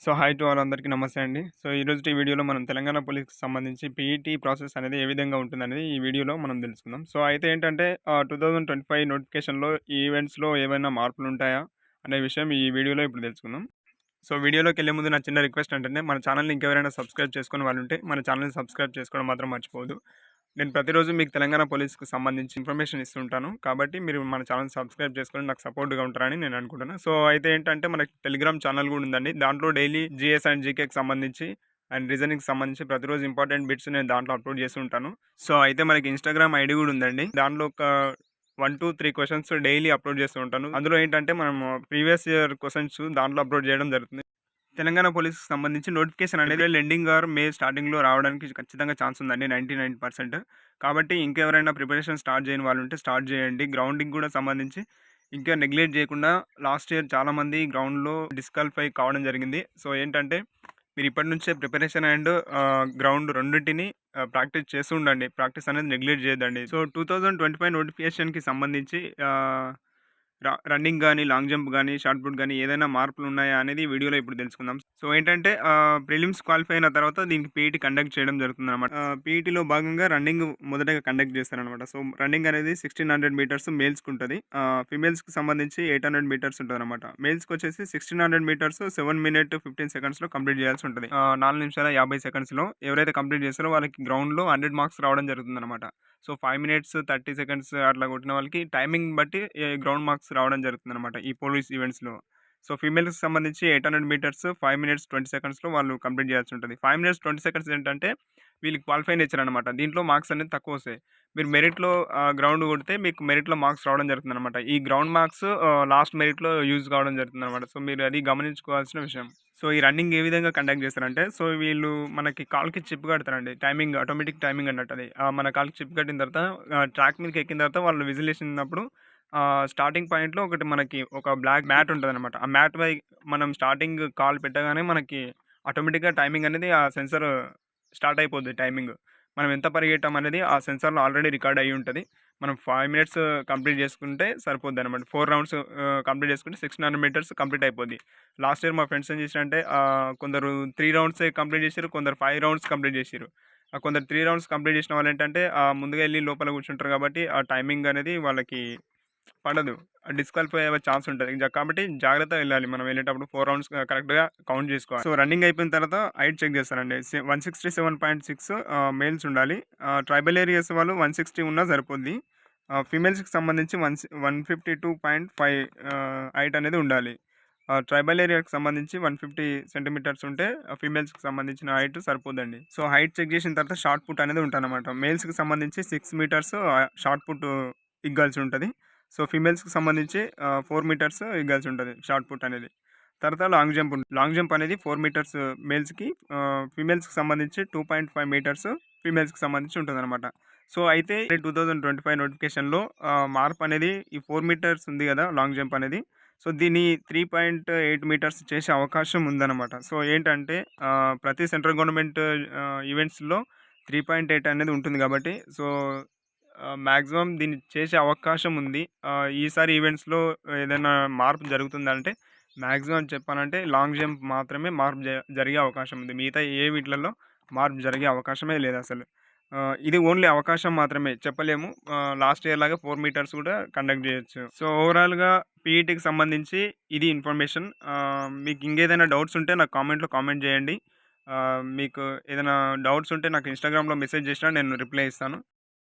So hi to all అందరికీ నమస్తే అండి. సో ఈరోజుటి వీడియోలో మనం తెలంగాణ పోలీస్‌కి సంబంధించి పీఈటీ ప్రాసెస్ అనేది ఏ విధంగా ఉంటుందనేది ఈ వీడియోలో మనం తెలుసుకుందాం. సో అయితే ఏంటంటే 2025 నోటిఫికేషన్‌లో ఈ ఈవెంట్స్‌లో ఏవైనా మార్పులుంటాయా? అనే విషయం ఈ వీడియోలో ఇప్పుడు తెలుసుకుందాం. సో వీడియోలోకెళ్ళే ముందు నా చిన్న రిక్వెస్ట్ ఏంటంటే మన ఛానల్‌ని ఇంకెవరైనా సబ్స్క్రైబ్ చేసుకుని వాళ్ళుంటే మన ఛానల్‌ని సబ్స్క్రైబ్ చేసుకోవడం మాత్రం మర్చిపోవద్దు. నేను ప్రతిరోజు మీకు తెలంగాణ పోలీస్‌కి సంబంధించి ఇన్ఫర్మేషన్ ఇస్తుంటాను. కాబట్టి మీరు మన ఛానెల్ సబ్స్క్రైబ్ చేసుకొని నాకు సపోర్ట్‌గా ఉంటారని నేను అనుకుంటున్నా. సో అయితే ఏంటంటే మనకి టెలిగ్రామ్ ఛానెల్ కూడా ఉందండి. దాంట్లో డైలీ జీఎస్ అండ్ జీకేకి సంబంధించి అండ్ రీజనింగ్‌కి సంబంధించి ప్రతిరోజు ఇంపార్టెంట్ బిట్స్ నేను దాంట్లో అప్లోడ్ చేస్తూ ఉంటాను. సో అయితే మనకి ఇన్‌స్టాగ్రామ్ ఐడీ కూడా ఉందండి. దాంట్లో ఒక 1-3 క్వెషన్స్ డైలీ అప్లోడ్ చేస్తూ ఉంటాను. అందులో ఏంటంటే మనం ప్రీవియస్ ఇయర్ క్వెషన్స్ దాంట్లో అప్లోడ్ చేయడం జరుగుతుంది. తెలంగాణ పోలీస్‌కి సంబంధించి నోటిఫికేషన్ అనేది ఏప్రిల్ ఎండింగ్ ఆర్ మే స్టార్టింగ్‌లో రావడానికి ఖచ్చితంగా ఛాన్స్ ఉందండి 99%. కాబట్టి ఇంకెవరైనా ప్రిపరేషన్ స్టార్ట్ చేయని వాళ్ళు ఉంటే స్టార్ట్ చేయండి. గ్రౌండింగ్ కూడా సంబంధించి ఇంకా నెగ్లెక్ట్ చేయకుండా లాస్ట్ ఇయర్ చాలామంది గ్రౌండ్‌లో డిస్‌క్వాలిఫై కావడం జరిగింది. సో ఏంటంటే మీరు ఇప్పటి నుంచే ప్రిపరేషన్ అండ్ గ్రౌండ్ రెండిటిని ప్రాక్టీస్ చేస్తూ ఉండండి. ప్రాక్టీస్ అనేది నెగ్లెక్ట్ చేయొద్దండి. సో 2025 నోటిఫికేషన్‌కి సంబంధించి రన్నింగ్ గానీ, లాంగ్ జంప్ గానీ, షాట్ పుట్ గానీ ఏదైనా మార్పులున్నాయా అనేది ఈ వీడియోలో ఇప్పుడు తెలుసుకుందాం. సో ఏంటంటే ప్రిలిమ్స్ క్వాలిఫై అయిన తర్వాత దీనికి పీఈటీ కండక్ట్ చేయడం జరుగుతుందనమాట. పీఈటీలో భాగంగా రన్నింగ్ మొదటగా కండక్ట్ చేస్తారనమాట. సో రన్నింగ్ అనేది 1600 మీటర్స్ మేల్స్‌కి ఉంటది. ఫీమేల్స్‌కి సంబంధించి 800 మీటర్స్ ఉంటదనమాట. మేల్స్‌కొచ్చేసి 1600 మీటర్స్ 7 మినిట్ 15 సెకండ్స్‌లో కంప్లీట్ చేయాల్సి ఉంటది. 4 నిమిషాల 50 సెకండ్స్‌లో ఎవరైతే కంప్లీట్ చేస్తారో వాళ్ళకి గ్రౌండ్‌లో 100 మార్క్స్ రావడం జరుగుతుందనమాట. సో 5 మినిట్స్ 30 సెకండ్స్ అట్లా కొట్టిన వాళ్ళకి టైమింగ్ బట్టి గ్రౌండ్ మార్క్స్ రావడం జరుగుతుందనమాట ఈ పోలీస్ ఈవెంట్స్‌లో. సో ఫీమేల్స్‌కి సంబంధించి 800 మీటర్స్ 5 మినిట్స్ 20 సెకండ్స్‌లో వాళ్ళు కంప్లీట్ చేయాల్సి ఉంటది. 5 మినిట్స్ 20 సెకండ్స్ ఏంటంటే వీళ్ళకి క్వాలిఫై నేచర్ అనమాట. దీంట్లో మార్క్స్ అనేది తక్కువొస్తాయి. మీరు మెరిట్‌లో గ్రౌండ్ కొడితే మీకు మెరిట్‌లో మార్క్స్ రావడం జరుగుతుందనమాట. ఈ గ్రౌండ్ మార్క్స్ లాస్ట్ మెరిట్‌లో యూజ్ కావడం జరుగుతుందనమాట. సో మీరు అది గమనించుకోవాల్సిన విషయం. సో ఈ రన్నింగ్ ఏ విధంగా కండక్ట్ చేస్తారంటే, సో వీళ్ళు మనకి కాలుకి చిప్ కడతారండి. టైమింగ్ ఆటోమేటిక్ టైమింగ్ అన్నట్టు అది. మన కాలుకి చిప్ కట్టిన తర్వాత ట్రాక్ మీదకి ఎక్కిన తర్వాత వాళ్ళు విజిల్ ఏసినప్పుడు స్టార్టింగ్ పాయింట్‌లో ఒకటి మనకి ఒక బ్లాక్ మ్యాట్ ఉంటదనమాట. ఆ మ్యాట్ పై మనం స్టార్టింగ్ కాలు పెట్టగానే మనకి ఆటోమేటిక్‌గా టైమింగ్ అనేది ఆ సెన్సార్ స్టార్ట్ అయిపోద్ది టైమింగ్. మనం ఎంత పరిగెట్టాం అనేది ఆ సెన్సార్‌లో ఆల్రెడీ రికార్డ్ అయ్యి ఉంటది. మనం 5 మినిట్స్ కంప్లీట్ చేసుకుంటే సరిపోద్దనమాట. 4 రౌండ్స్ కంప్లీట్ చేసుకుంటే 1600 మీటర్స్ కంప్లీట్ అయిపోద్ది. లాస్ట్ ఇయర్ మా ఫ్రెండ్స్ ఏం చేశారంటే కొందరు 3 రౌండ్సే కంప్లీట్ చేసిర్రు. కొందరు 5 రౌండ్స్ కంప్లీట్ చేసిర్రు. కొందరు 3 రౌండ్స్ కంప్లీట్ చేసిన వాళ్ళేంటంటే ముందుగా ఎళ్లి లోపల కూర్చుంటారు కాబట్టి ఆ టైమింగ్ అనేది వాళ్ళకి పడదు. డిస్‌క్వాలిఫై అయ్యే ఛాన్స్ ఉంటది. కాబట్టి జాగ్రత్తగా ఎళ్ళాలి. మనం వెళ్ళేటప్పుడు 4 రౌండ్స్ కరెక్ట్‌గా కౌంట్ చేసుకోవాలి. సో రన్నింగ్ అయిపోయిన తర్వాత హైట్ చెక్ చేస్తారండి. 167.6 మేల్స్ ఉండాలి. ట్రైబల్ ఏరియాస్ వాళ్ళు 160 ఉన్నా సరిపోద్ది. ఫీమేల్స్‌కి సంబంధించి 152.5 హైట్ అనేది ఉండాలి. ట్రైబల్ ఏరియాకి సంబంధించి 150 సెంటీమీటర్స్ ఉంటే ఫీమేల్స్‌కి సంబంధించిన హైట్ సరిపోద్దండి. సో హైట్ చెక్ చేసిన తర్వాత షార్ట్ పుట్ అనేది ఉంటదనమాట. మేల్స్‌కి సంబంధించి 6 మీటర్స్ షార్ట్ పుట్ ఇగ్గాల్సి ఉంటది. సో ఫీమేల్స్‌కి సంబంధించి 4 మీటర్స్ ఇగ్గాల్సి ఉంటది షార్ట్ పుట్ అనేది. తర్వాత లాంగ్ జంప్ లాంగ్ జంప్ అనేది 4 మీటర్స్ మేల్స్‌కి, ఫీమేల్స్‌కి సంబంధించి 2.5 మీటర్స్ ఫీమేల్స్‌కి సంబంధించి ఉంటదనమాట. సో అయితే 2025 నోటిఫికేషన్‌లో మార్పనేది ఈ 4 మీటర్స్ ఉంది గదా! లాంగ్ జంప్ అనేది. సో దీన్ని 3.8 మీటర్స్ చేసే అవకాశం ఉందనమాట. సో ఏంటంటే ప్రతి సెంట్రల్ గవర్నమెంట్ ఈవెంట్స్‌లో 3.8 అనేది ఉంటుంది గాబట్టి సో మాక్సిమం దీన్ని చేసే అవకాశం ఉంది. ఈసారి ఈవెంట్స్‌లో ఏదైనా మార్పు జరుగుతుందంటే మాక్సిమం చెప్పాలంటే లాంగ్ జంప్ మాత్రమే మార్పు జరిగే అవకాశం ఉంది. మిగతా ఏ వీటిలలో మార్పు జరిగే అవకాశమే లేదసలు. ఇది ఓన్లీ అవకాశం మాత్రమే చెప్పలేము. లాస్ట్ ఇయర్ లాగా 4 మీటర్స్ కూడా కండక్ట్ చేయొచ్చు. సో ఓవరాల్‌గా పీఈటీకి సంబంధించి ఇది ఇన్ఫర్మేషన్. మీకు ఇంకేదైనా డౌట్స్ ఉంటే నాకు కామెంట్‌లో కామెంట్ చేయండి. మీకు ఏదైనా డౌట్స్ ఉంటే నాకు ఇన్‌స్టాగ్రామ్‌లో మెసేజ్ చేసినా నేను రిప్లై ఇస్తాను.